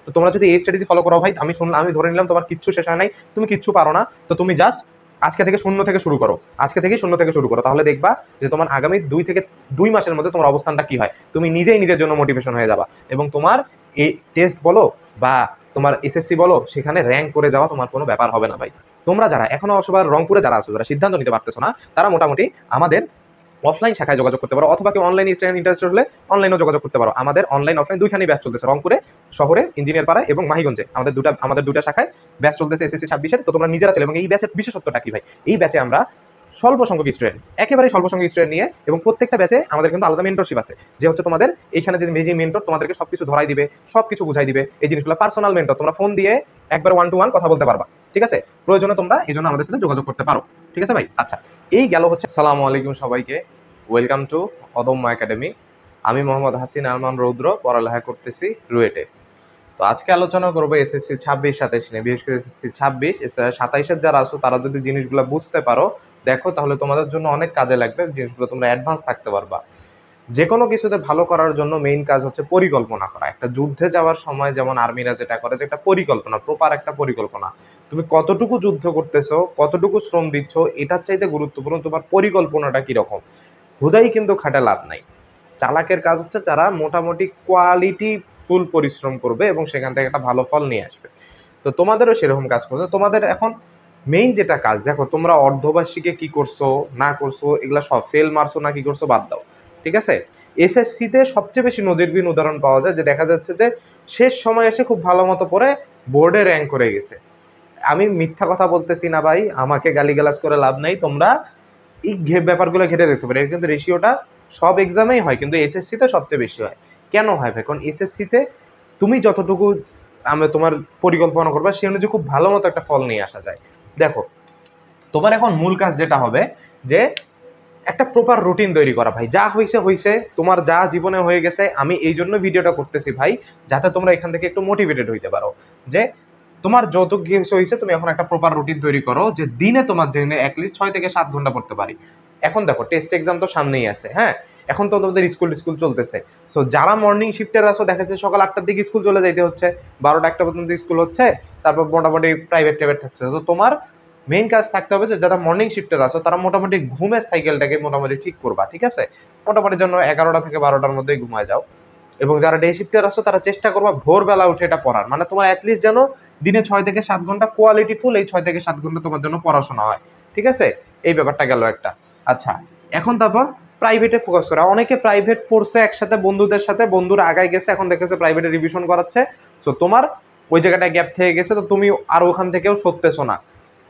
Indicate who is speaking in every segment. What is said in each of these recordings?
Speaker 1: তো তোমরা যদি এই স্ট্র্যাটেজি ফলো করো ভাই, আমি ধরে নিলাম তোমার কিচ্ছু শেষ হয় নাই, তুমি কিচ্ছু পারো না, তো তুমি জাস্ট আজকে থেকে শূন্য থেকে শুরু করো, তাহলে দেখবা যে তোমার আগামী 2 মাসের মধ্যে তোমার অবস্থানটা কি হয়। তুমি নিজেই নিজের জন্য মোটিভেশন হয়ে যাবা এবং তোমার এই টেস্ট বলো বা তোমার এসএসসি বলো, সেখানে র্যাঙ্ক করে যাওয়া তোমার কোনো ব্যাপার হবে না ভাই। তোমরা যারা এখনো সবার রংপুরে যারা আছো, যারা সিদ্ধান্ত নিতে পারতেছো না, তারা মোটামুটি আমাদের অফলাইন শাখায় যোগাযোগ করতে পারো, অথবা কেউ অনলাইন ইন্টারেস্টেড হলে অনলাইনেও যোগাযোগ করতে পারো। আমাদের অনলাইন অফলাইন দুইখানেই ব্যাচ চলতেছে, রংপুরে শহরে ইঞ্জিনিয়ার পাড়া এবং মাহিগঞ্জে আমাদের দুটা শাখায় ব্যাচ চলতেছে এসএসসি 26-এর। তো তোমরা নিজেরা চলে, এবং এই ব্যাচের বিশেষত্বটা কি ভাই, এই ব্যাচে আমরা স্বল্প সংখ্যক স্টুডেন্ট, একেবারে স্বল্প সংখ্যক স্টুডেন্ট নিয়ে, এবং প্রত্যেকটা ব্যাচে আমাদের কিন্তু আলাদা মেন্টরশিপ আছে, যে হচ্ছে তোমাদের এইখানে যে মেজি মেন্টর তোমাদেরকে সবকিছু ধরাই দিবে, সবকিছু বুঝাই দিবে, এই জিনিসগুলো পার্সোনাল মেন্টর, তোমরা ফোন দিয়ে একবার 1-to-1 কথা বলতে পারবা, ঠিক আছে? প্রয়োজনে তোমরা এই জন্য আমাদের সাথে যোগাযোগ করতে পারো, ঠিক আছে ভাই? আচ্ছা, এই গেল হচ্ছে। আসসালামু আলাইকুম সবাইকে, ওয়েলকাম টু অদম্য একাডেমি। আমি মোহাম্মদ হাসিন আরমান রৌদ্র, পড়ালেখা করতেছি রুয়েটে। তো আজকে আলোচনা করবো এসএসসি 26-27 নিয়ে, বিশেষ করে এসএসসি 26, 27-এর যারা আছো তারা যদি জিনিসগুলো বুঝতে পারো, দেখো, তাহলে তোমাদের জন্য অনেক কাজে লাগবে, জিনিসগুলো তোমরা অ্যাডভান্স থাকতে পারবা। যে কোনো কিছুতে ভালো করার জন্য মেইন কাজ হচ্ছে পরিকল্পনা করা। একটা যুদ্ধে যাওয়ার সময় যেমন আর্মিরা যেটা করে, যে একটা পরিকল্পনা, প্রপার একটা পরিকল্পনা, তুমি কতটুকু যুদ্ধ করতেছো, কতটুকু শ্রম দিচ্ছ, এটার চাইতে গুরুত্বপূর্ণ তোমার পরিকল্পনাটা কিরকম। হুদাই কিন্তু খাটে লাভ নাই। চালাকের কাজ হচ্ছে যারা মোটামুটি কোয়ালিটি ফুল পরিশ্রম করবে এবং সেখান থেকে একটা ভালো ফল নিয়ে আসবে। তো তোমাদেরও সেরকম কাজ করতে, তোমাদের এখন মেইন যেটা কাজ, দেখো তোমরা অর্ধবার্ষিকে কি করছো না করছো, এগুলা সব ফেল মারছো না কি করছো বাদ দাও, ঠিক আছে? এসএসসিতে সবচেয়ে বেশি নজিরবিহীন উদাহরণ পাওয়া যায়, যে দেখা যাচ্ছে যে শেষ সময় এসে খুব ভালো মতো পড়ে বোর্ডে র্যাঙ্ক করে গেছে। আমি মিথ্যা কথা বলতেছি না ভাই, আমাকে গালিগালাজ করে লাভ নাই, তোমরা এই ব্যাপারগুলো ঘেটে দেখতে পারে। কিন্তু রেশিওটা সব এক্সামেই হয়, কিন্তু এসএসসিতে সবচেয়ে বেশি হয়। কেন হয় ভাই? কারণ এসএসসিতে তুমি যতটুকু তোমার পরিকল্পনা করবে, সেই অনুযায়ী খুব ভালো মতো একটা ফল নিয়ে আসা যায়। দেখো, তোমার এখন মূল কাজ যেটা হবে, যে একটা প্রপার রুটিন তৈরি করা ভাই। যা হয়েছে হয়েছে, তোমার যা জীবনে হয়ে গেছে, আমি এই জন্য ভিডিওটা করতেছি ভাই, যাতে তোমরা এখান থেকে একটু মোটিভেটেড হইতে পারো, যে তোমার যত কিছু হয়েছে তুমি এখন একটা প্রপার রুটিন তৈরি করো, যে দিনে তোমার জন্য অ্যাটলিস্ট 6 থেকে 7 ঘন্টা পড়তে পারি। এখন দেখো, টেস্ট এক্সাম তো সামনেই আছে, হ্যাঁ, এখন তো তোমাদের স্কুল চলতেছে। সো যারা মর্নিং শিফটের আসো, দেখা যাচ্ছে সকাল 8টার দিকে স্কুল চলে যাইতে হচ্ছে, 12টা-1টা পর্যন্ত স্কুল হচ্ছে, তারপর মোটামুটি প্রাইভেট থাকছে। তো তোমার মেইন কাজ থাকতে হবে যে যারা মর্নিং শিফটের আসো, তারা মোটামুটি ঘুমের সাইকেলটাকে মোটামুটি ঠিক করবা, ঠিক আছে? মোটামুটি জন্য 11টা থেকে 12টার মধ্যেই ঘুমায় যাও। এবং যারা ডে শিফটের আসো, তারা চেষ্টা করবা ভোরবেলা উঠে এটা পড়ার, মানে তোমার অ্যাটলিস্ট যেন দিনে 6 থেকে 7 ঘন্টা কোয়ালিটি ফুল, এই 6 থেকে 7 ঘন্টা তোমার জন্য পড়াশোনা হয়, ঠিক আছে? এই ব্যাপারটা গেল একটা। আচ্ছা, এখন তারপর প্রাইভেটে ফোকাস করা। অনেকে প্রাইভেট পড়ছে একসাথে বন্ধুদের সাথে, বন্ধুরা আগায় গেছে, এখন দেখেছে প্রাইভেটে রিভিশন করাচ্ছে, সো তোমার ওই জায়গাটায় গ্যাপ থেকে গেছে, তো তুমি আর ওখান থেকেও সরতেছো না।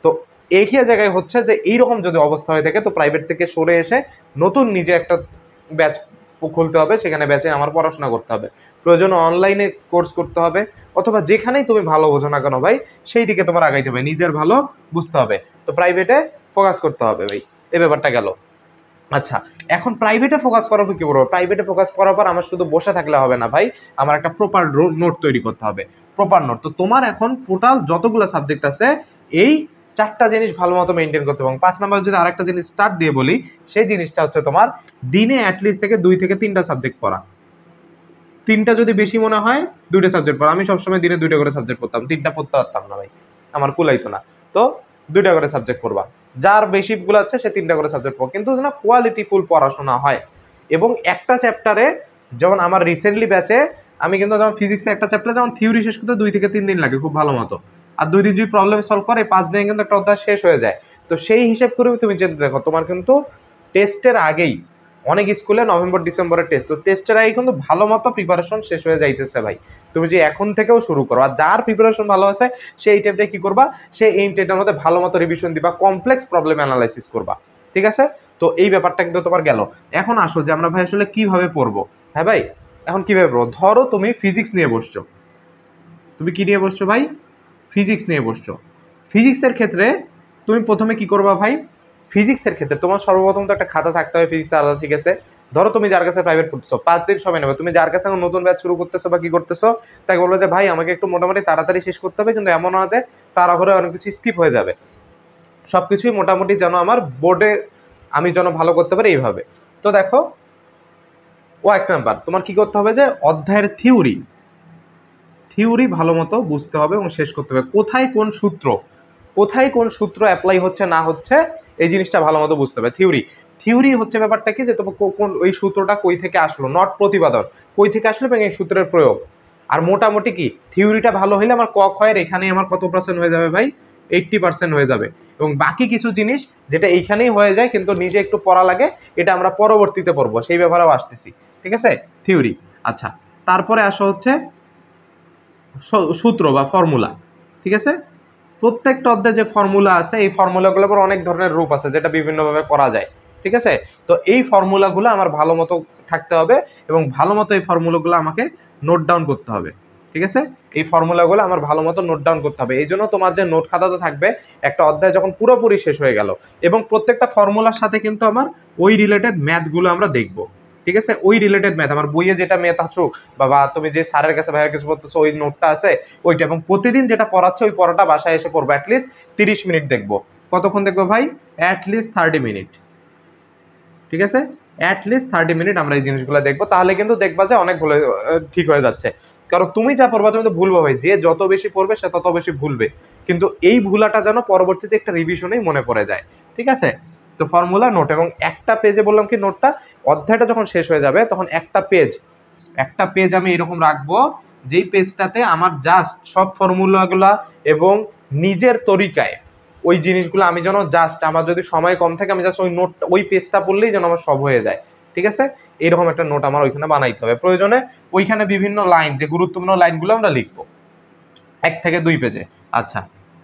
Speaker 1: তো একই জায়গায় হচ্ছে যে এইরকম যদি অবস্থা হয়ে থাকে, তো প্রাইভেট থেকে সরে এসে নতুন নিজে একটা ব্যাচ খুলতে হবে, সেখানে ব্যাচে আমার পড়াশোনা করতে হবে, প্রয়োজন অনলাইনে কোর্স করতে হবে, অথবা যেখানেই তুমি ভালো বোঝো না কেন ভাই, সেই দিকে তোমার আগাইতে হবে, নিজের ভালো বুঝতে হবে। তো প্রাইভেটে ফোকাস করতে হবে ভাই, এই ব্যাপারটা গেল। আচ্ছা, এখন প্রাইভেটে ফোকাস করার পর কি করবো? প্রাইভেটে ফোকাস করার পর আমার শুধু বসে থাকলে হবে না ভাই, আমার একটা প্রপার নোট তৈরি করতে হবে, প্রপার নোট। তো তোমার এখন টোটাল যতগুলো সাবজেক্ট আছে, এই 4টা জিনিস ভালো মতো মেনটেন করতে হবে। 5 নাম্বার যদি আরেকটা জিনিস স্টার্ট দিয়ে বলি, সেই জিনিসটা হচ্ছে তোমার দিনে অ্যাটলিস্ট থেকে 2 থেকে 3টা সাবজেক্ট পড়া। 3টা যদি বেশি মনে হয়, 2টা সাবজেক্ট পড়া। আমি সবসময় দিনে 2টা করে সাবজেক্ট পড়তাম, 3টা পড়তে পারতাম না ভাই, আমার কুলাইতো না। তো 2টা করে সাবজেক্ট পড়বা, যার বেশিগুলো আছে সে 3টা করে সাবজেক্ট পড়ো, কিন্তু যেন কোয়ালিটি ফুল পড়াশোনা হয়। এবং একটা চ্যাপ্টারে, যেমন আমার রিসেন্টলি ব্যাচে, আমি কিন্তু যেমন ফিজিক্সে একটা চ্যাপ্টারে যেমন থিওরি শেষ করতে 2 থেকে 3 দিন লাগে খুব ভালো মতো, আর 2 দিন যদি প্রবলেম সলভ করে 5 দিনে কিন্তু একটা অধ্যায় শেষ হয়ে যায়। তো সেই হিসেব করে তুমি যেতে দেখো, তোমার কিন্তু টেস্টের আগেই, অনেক স্কুলে নভেম্বর-ডিসেম্বরের টেস্ট, তো টেস্টের আগে কিন্তু ভালো মতো প্রিপারেশন শেষ হয়ে যাইতেছে ভাই। তুমি যে এখন থেকেও শুরু করো, আর যার প্রিপারেশন ভালো আছে সেই টাইপটা কি করবা, সে এই টাইপটার মধ্যে ভালো মতো রিভিশন দিবা, কমপ্লেক্স প্রবলেম অ্যানালাইসিস করবা, ঠিক আছে? তো এই ব্যাপারটা কিন্তু তোমার গেল। এখন আসো যে আমরা ভাই আসলে কিভাবে পড়বো। হ্যাঁ ভাই, এখন কিভাবে পড়বো? ধরো তুমি ফিজিক্স নিয়ে বসছো, তুমি কি নিয়ে বসছো ভাই? ফিজিক্স নিয়ে বসছো। ফিজিক্সের ক্ষেত্রে তুমি প্রথমে কি করবা ভাই? ফিজিক্সের ক্ষেত্রে তোমার সর্বপ্রথম তো একটা খাতা থাকতে হবে ফিজিক্স আলাদা, ঠিক আছে? ধরো তুমি যার কাছে প্রাইভেট পড়তেছো, 5 দিন সময় নেবে, তুমি যার কাছে এখন নতুন ব্যাচ শুরু করতেছো বা কি করতেছো, তাই বলবো যে ভাই আমাকে একটু মোটামুটি তাড়াতাড়ি শেষ করতে হবে, কিন্তু এমন না যে তাড়াহুড়ো অনেক কিছু স্কিপ হয়ে যাবে, সবকিছুই মোটামুটি যেন আমার বোর্ডে আমি যেন ভালো করতে পারি এইভাবে। তো দেখো, ও 1 নাম্বার তোমার কি করতে হবে, যে অধ্যায়ের থিওরি থিওরি ভালো মতো বুঝতে হবে এবং শেষ করতে হবে। কোথায় কোন সূত্র অ্যাপ্লাই হচ্ছে না হচ্ছে এই জিনিসটা ভালো মতো বুঝতে হবে। থিওরি হচ্ছে ব্যাপারটা কি, যে তোমার কোন ওই সূত্রটা কই থেকে আসলো, নট প্রতিপাদন, কই থেকে আসলো এবং এই সূত্রের প্রয়োগ। আর মোটামুটি কি থিওরিটা ভালো হলে আমার ক ক্ষয়ের এখানে আমার কত পার্সেন্ট হয়ে যাবে ভাই, 80% হয়ে যাবে। এবং বাকি কিছু জিনিস যেটা এইখানেই হয়ে যায় কিন্তু নিজে একটু পড়া লাগে, এটা আমরা পরবর্তীতে পড়বো, সেই ব্যাপারেও আসতেছি। ঠিক আছে, থিওরি। আচ্ছা, তারপরে আসা হচ্ছে সূত্র বা ফর্মুলা। ঠিক আছে, প্রত্যেকটা অধ্যায়ে যে ফর্মুলা আছে এই ফর্মুলাগুলোর পর অনেক ধরনের রূপ আছে যেটা বিভিন্নভাবে করা যায়। ঠিক আছে, তো এই ফর্মুলাগুলো আমার ভালো মতো থাকতে হবে এবং ভালো মতো এই ফর্মুলাগুলো আমাকে নোট ডাউন করতে হবে। ঠিক আছে, এই ফর্মুলাগুলো আমার ভালো মতো নোট ডাউন করতে হবে। এই জন্য তোমার যে নোট খাতাতে থাকবে একটা অধ্যায় যখন পুরোপুরি শেষ হয়ে গেল এবং প্রত্যেকটা ফর্মুলার সাথে কিন্তু আমার ওই রিলেটেড ম্যাথগুলো আমরা দেখবো। ঠিক আছে, ওই রিলেটেড ম্যাথ আমার বইয়ে যেটা ম্যাথ আসুক বা তুমি যে স্যারের কাছে ভাইয়ের কাছে পড়তেছো ওই নোটটা আছে ওইটা, এবং প্রতিদিন যেটা পড়াচ্ছে ওই পড়াটা বাসায় এসে পড়বো। অ্যাটলিস্ট 30 মিনিট দেখবো। কতক্ষণ দেখবো ভাই? At least 30 minute. ঠিক আছে, অ্যাটলিস্ট 30 মিনিট আমরা এই জিনিসগুলো দেখবো, তাহলে কিন্তু দেখবা যে অনেকগুলো ঠিক হয়ে যাচ্ছে। কারণ তুমি যা পড়বা তুমি তো ভুলবো ভাই, যে যত বেশি পড়বে সে তত বেশি ভুলবে, কিন্তু এই ভুলাটা যেন পরবর্তীতে একটা রিভিশনেই মনে পড়ে যায়। ঠিক আছে, তো ফর্মুলা নোট এবং একটা পেজে বললাম কি নোটটা, অধ্যায়টা যখন শেষ হয়ে যাবে তখন একটা পেজ আমি এরকম রাখবো যেই পেজটাতে আমার জাস্ট সব ফর্মুলাগুলা এবং নিজের তরিকায় ওই জিনিসগুলো আমি যেন জাস্ট, আমার যদি সময় কম থাকে আমি জাস্ট ওই নোট ওই পেজটা পড়লেই যেন আমার সব হয়ে যায়। ঠিক আছে, এইরকম একটা নোট আমার ওইখানে বানাইতে হবে। প্রয়োজনে ওইখানে বিভিন্ন লাইন, যে গুরুত্বপূর্ণ লাইনগুলো আমরা লিখবো 1 থেকে 2 পেজে। আচ্ছা,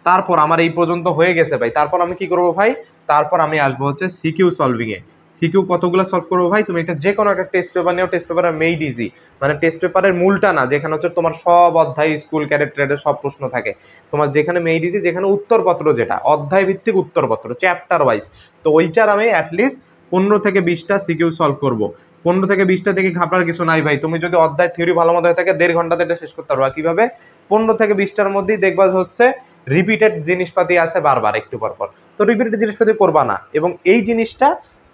Speaker 1: তারপর আমার এই পর্যন্ত হয়ে গেছে ভাই। তারপর আমি কি করবো ভাই? তারপর আমি আসবো হচ্ছে সিকিউ সলভিং এ। সিকিউ কতগুলো সলভ করবো ভাই? তুমি এটা যে কোনো একটা টেস্ট পেপার নিও, টেস্ট পেপারের মেইড ইজি, মানে টেস্ট পেপারের মূলটা না, যেখানে হচ্ছে তোমার সব অধ্যায় স্কুল ক্যাডেট ট্রেডের সব প্রশ্ন থাকে, তোমার যেখানে মেইড ইজি, যেখানে উত্তরপত্র, যেটা অধ্যায় ভিত্তিক উত্তরপত্র চ্যাপ্টার ওয়াইজ, তো ওইটার আমি অ্যাটলিস্ট 15 থেকে 20টা সিকিউ সলভ করবো। 15 থেকে 20টা থেকে ঘাবড়ার কিছু নাই ভাই। তুমি যদি অধ্যায় থিওরি ভালো মতো হয়ে থাকে 1.5 ঘন্টাতে এটা শেষ করতে পারবা। কিভাবে? 15 থেকে 20টার মধ্যেই দেখবা হচ্ছে রিপিটেড জিনিসপাতি আছে বারবার একটু পর পর, তো রিপিটেড জিনিসপাতি করবা না। এবং এই জিনিসটা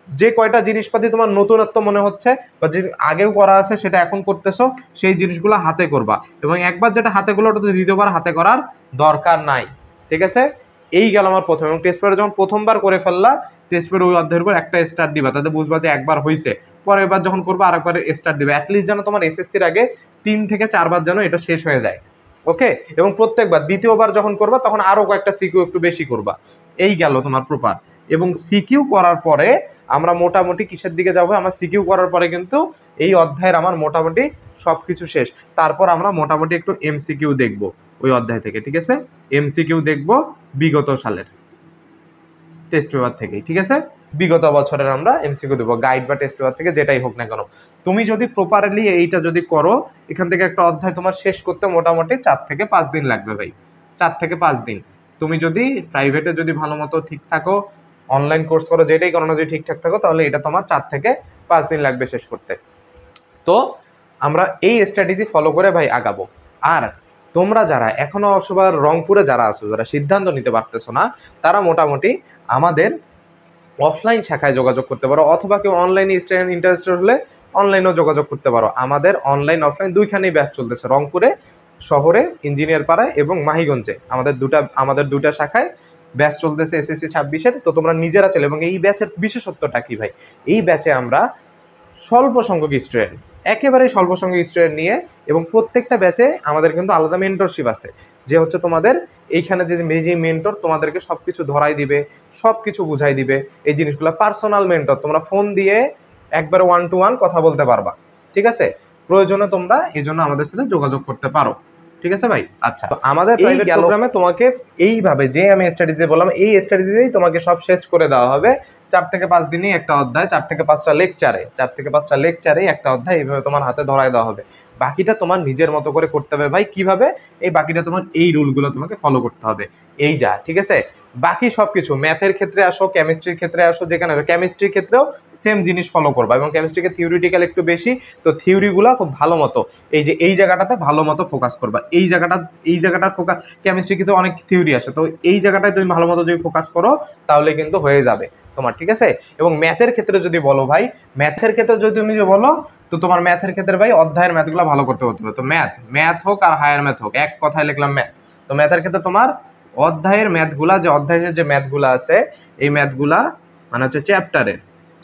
Speaker 1: যে কয়টা জিনিসপাতি তোমার নতুনত্ব মনে হচ্ছে বা যে আগেও করা আছে সেটা এখন করতেছো, সেই জিনিসগুলো হাতে করবা। এবং একবার যেটা হাতে করলো ওটা তো দ্বিতীয়বার হাতে করার দরকার নাই। ঠিক আছে, এই গেল আমার প্রথম। এবং টেস্ট পেপারে যখন প্রথমবার করে ফেললা, টেস্ট পেপারে ওই অধ্যায়ের উপর একটা স্টার দিবা, তাতে বুঝবা যে একবার হয়েছে। পরের বার যখন করবা আরেকবার স্টার দিবে। অ্যাটলিস্ট যেন তোমার এসএসসির আগে 3 থেকে 4 বার যেন এটা শেষ হয়ে যায়। ওকে, এবং প্রত্যেকবার দ্বিতীয়বার যখন করবা তখন আরো কয়েকটা সিকিউ একটু বেশি করবা। এই গেল তোমার প্রপার। এবং সিকিউ করার পরে আমরা মোটামুটি কিসের দিকে যাবো? আমার সিকিউ করার পরে কিন্তু এই অধ্যায়ের আমার মোটামুটি সবকিছু শেষ। তারপর আমরা মোটামুটি একটু এমসিকিউ দেখবো ওই অধ্যায় থেকে। ঠিক আছে, এমসিকিউ দেখবো বিগত সালের টেস্ট পেপার থেকে। ঠিক আছে, বিগত বছরের আমরা এমসিকিউ দেবো, গাইড বা টেস্ট পেপার থেকে যেটাই হোক না কেন। তুমি যদি প্রপারলি এইটা যদি করো, এখান থেকে একটা অধ্যায় তোমার শেষ করতে মোটামুটি 4 থেকে 5 দিন লাগবে ভাই। 4 থেকে 5 দিন। তুমি যদি প্রাইভেটে যদি ভালো মতো ঠিক থাকো, অনলাইন কোর্স করো, যেটাই করো না যদি ঠিকঠাক থাকো, তাহলে এটা তোমার 4 থেকে 5 দিন লাগবে শেষ করতে। তো আমরা এই স্ট্র্যাটেজি ফলো করে ভাই আগাবো। আর তোমরা যারা এখনো সবার রংপুরে যারা আছো, যারা সিদ্ধান্ত নিতে পারতেছো না, তারা মোটামুটি আমাদের অফলাইন শাখায় যোগাযোগ করতে পারো, অথবা কেউ অনলাইনে ইন্টারেস্টেড হলে অনলাইনেও যোগাযোগ করতে পারো। আমাদের অনলাইন অফলাইন দুইখানেই ব্যাচ চলতেছে, রংপুরে শহরে ইঞ্জিনিয়ার পাড়ায় এবং মাহিগঞ্জে আমাদের দুটা শাখায় ব্যাচ চলতেছে এসএসসি 26-এর। তো তোমরা নিজেরা চলে। এবং এই ব্যাচের বিশেষত্বটা কি ভাই? এই ব্যাচে আমরা স্বল্প সংখ্যক স্টুডেন্ট, একেবারে স্বল্প সংখ্যক স্টুডেন্ট নিয়ে, এবং প্রত্যেকটা ব্যাচে আমাদের কিন্তু আলাদা মেন্টরশিপ আছে, যে হচ্ছে তোমাদের এইখানে যে মেন্টর তোমাদেরকে সব কিছু ধরাই দিবে, সব কিছু বুঝাই দিবে। এই জিনিসগুলো পার্সোনাল মেন্টর, তোমরা ফোন দিয়ে একবার 1 to 1 কথা বলতে পারবা। ঠিক আছে, প্রয়োজনে তোমরা এই জন্য আমাদের সাথে যোগাযোগ করতে পারো। ঠিক আছে ভাই? আচ্ছা, আমাদের প্রাইভেট প্রোগ্রামে তোমাকে এইভাবে যে আমি স্ট্র্যাটেজি বললাম, এই স্ট্র্যাটেজিতেই তোমাকে সব শেষ করে দেওয়া হবে। 4 থেকে 5 দিনই একটা অধ্যায়, 4 থেকে 5টা লেকচারেই একটা অধ্যায় এইভাবে তোমার হাতে ধরায় দেওয়া হবে। বাকিটা তোমার নিজের মতো করে করতে হবে ভাই। কিভাবে? এই বাকিটা তোমার এই রুলগুলো তোমাকে ফলো করতে হবে। এই যা, ঠিক আছে। বাকি সবকিছু ম্যাথের ক্ষেত্রে আসো, কেমিস্ট্রির ক্ষেত্রে আসো, যেখানে কেমিস্ট্রির ক্ষেত্রেও সেম জিনিস ফলো করবা। এবং কেমিস্ট্রিকে থিওরিটিক্যাল একটু বেশি, তো থিওরিগুলো খুব ভালো মতো এই জায়গাটাতে ভালো মতো ফোকাস করবা। এই জায়গাটার ফোকাস, কেমিস্ট্রি কিন্তু অনেক থিওরি আসে, তো এই জায়গাটায় তুমি ভালো মতো যদি ফোকাস করো তাহলে কিন্তু হয়ে যাবে তোমার। ঠিক আছে, এবং ম্যাথের ক্ষেত্রে যদি বলো ভাই, ম্যাথের ক্ষেত্রে যদি তুমি বলো, তো তোমার ম্যাথের ক্ষেত্রে ভাই অধ্যায়ের ম্যাথগুলো ভালো করতে হতে হবে। তো ম্যাথ হোক আর হায়ার ম্যাথ হোক, এক কথায় লিখলাম ম্যাথ। তো ম্যাথের ক্ষেত্রে তোমার অধ্যায়ের ম্যাথগুলা, যে অধ্যায়ের যে ম্যাথগুলা আছে এই ম্যাথগুলা মানে হচ্ছে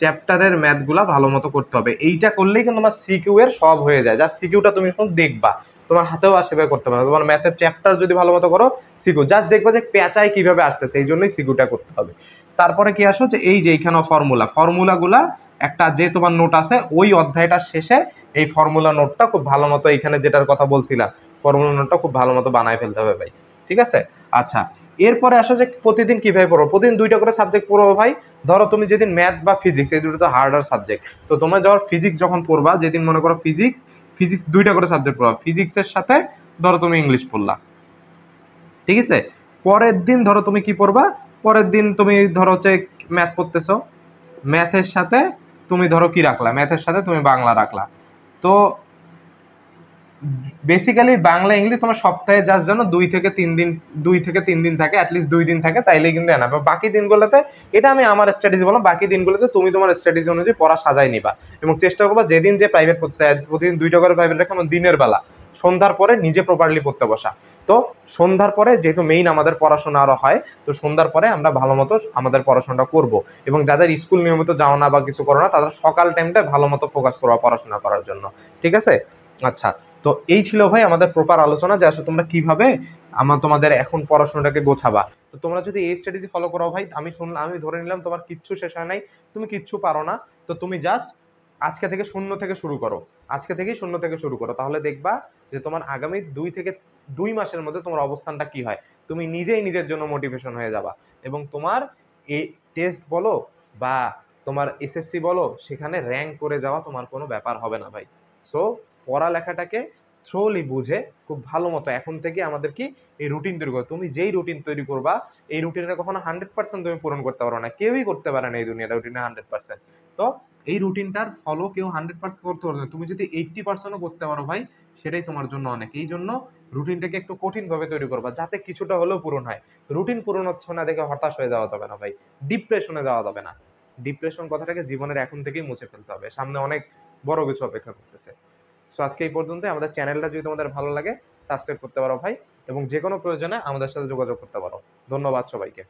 Speaker 1: চ্যাপ্টারের ম্যাথগুলা ভালো মতো করতে হবে। এইটা করলেই কিন্তু তোমার সিকিউ এর সব হয়ে যায়। জাস্ট সিকিউটা তুমি শুধু দেখবা, তোমার হাতেও আসবে করতে পারো। তোমার ম্যাথের চ্যাপ্টার যদি ভালো মতো করো, সিকিউ জাস্ট দেখবা যে পেঁচায় কিভাবে আসতেছে, এই জন্যই সিকিউটা করতে হবে। তারপরে কি আসো যে এই যে এইখানে ফর্মুলাগুলা একটা যে তোমার নোট আছে ওই অধ্যায়টার শেষে এই ফর্মুলা নোটটা খুব ভালো মতো, এইখানে যেটার কথা বলছিলাম ফর্মুলা নোটটা খুব ভালো মতো বানায় ফেলতে হবে ভাই, ঠিক আছে। আচ্ছা, এরপরে আসো যে প্রতিদিন কিভাবে পড়ো। প্রতিদিন 2টা করে সাবজেক্ট পড়বো ভাই। ধরো তুমি যেদিন ম্যাথ বা ফিজিক্স, এই দুটো তো হার্ডার সাবজেক্ট, তো তোমরা যখন ফিজিক্স যখন পড়বা, যেদিন মনে করো ফিজিক্স 2টা করে সাবজেক্ট পড়বা, ফিজিক্সের সাথে ধরো তুমি ইংলিশ পড়লা, ঠিক আছে। পরের দিন ধরো তুমি কি পড়বা, পরের দিন তুমি ধরো হচ্ছে ম্যাথ পড়তেছো, ম্যাথের সাথে তুমি ধরো কি রাখলা, ম্যাথের সাথে তুমি বাংলা রাখলা। তো বেসিক্যালি বাংলা ইংলিশ তোমার সপ্তাহে জাস্ট যেন 2 থেকে 3 দিন থাকে, অ্যাটলিস্ট 2 দিন থাকে, তাইলেই কিন্তু এনাফ। বাকি দিনগুলোতে, এটা আমি আমার স্ট্র্যাটেজি বললাম, বাকি দিনগুলোতে তুমি তোমার স্ট্র্যাটেজি অনুযায়ী পড়া সাজাই নিবা এবং চেষ্টা করবা যেদিন যে প্রাইভেট পড়তে চায় প্রতিদিন 2টা করে প্রাইভেট রেখে দিনের বেলা সন্ধ্যার পরে নিজে প্রপারলি পড়তে বসা। তো সন্ধ্যার পরে যেহেতু মেইন আমাদের পড়াশোনা আরো হয়, তো সন্ধ্যার পরে আমরা ভালো মতো আমাদের পড়াশোনাটা করব। এবং যাদের স্কুল নিয়মিত যাও না বা কিছু করো না, তাদের সকাল টাইমটা ভালো মতো ফোকাস করবা পড়াশোনা করার জন্য, ঠিক আছে। আচ্ছা, তো এই ছিল ভাই আমাদের প্রপার আলোচনা যে আসলে তোমরা কিভাবে তোমাদের এখন পড়াশোনাটাকে গোছাবা। তো তোমরা যদি এই স্ট্র্যাটেজি ফলো করো ভাই, আমি ধরে নিলাম তোমার কিচ্ছু শেষ হয় নাই, তুমি কিচ্ছু পারো না, তো তুমি জাস্ট আজকে থেকে শূন্য থেকে শুরু করো, তাহলে দেখবা যে তোমার আগামী 2 মাসের মধ্যে তোমার অবস্থানটা কি হয়। তুমি নিজেই নিজের জন্য মোটিভেশন হয়ে যাবা এবং তোমার এই টেস্ট বলো বা তোমার এসএসসি বলো, সেখানে র্যাঙ্ক করে যাওয়া তোমার কোনো ব্যাপার হবে না ভাই। সো পড়ালেখাটাকে থ্রোলি বুঝে খুব ভালো মতো এখন থেকে আমাদের কি এই রুটিন তৈরি করো। তুমি যেই রুটিন তৈরি করবা, এই রুটিনটা কখনো 100% তুমি পূরণ করতে পারো না, কেউই করতে পারে না এই দুনিয়াতে রুটিনে 100%। তো এই রুটিনটার ফলো কেউ 100% করতে পারবে না, তুমি যদি 80%ও করতে পারো ভাই, সেটাই তোমার জন্য অনেক। এই জন্য রুটিনটাকে একটু কঠিন ভাবে তৈরি করবা, যাতে কিছুটা হলেও পূরণ হয়। রুটিন পূরণ হচ্ছে না দেখে হতাশ হয়ে যাওয়া যাবে না ভাই, ডিপ্রেশনে যাওয়া যাবে না। ডিপ্রেশন কথাটাকে জীবনের এখন থেকেই মুছে ফেলতে হবে, সামনে অনেক বড় কিছু অপেক্ষা করতেছে। সো আজকে এই পর্যন্ত। আমাদের চ্যানেলটা যদি তোমাদের ভালো লাগে সাবস্ক্রাইব করতে পারো ভাই, এবং যে কোনো প্রয়োজনে আমাদের সাথে যোগাযোগ করতে পারো। ধন্যবাদ সবাইকে।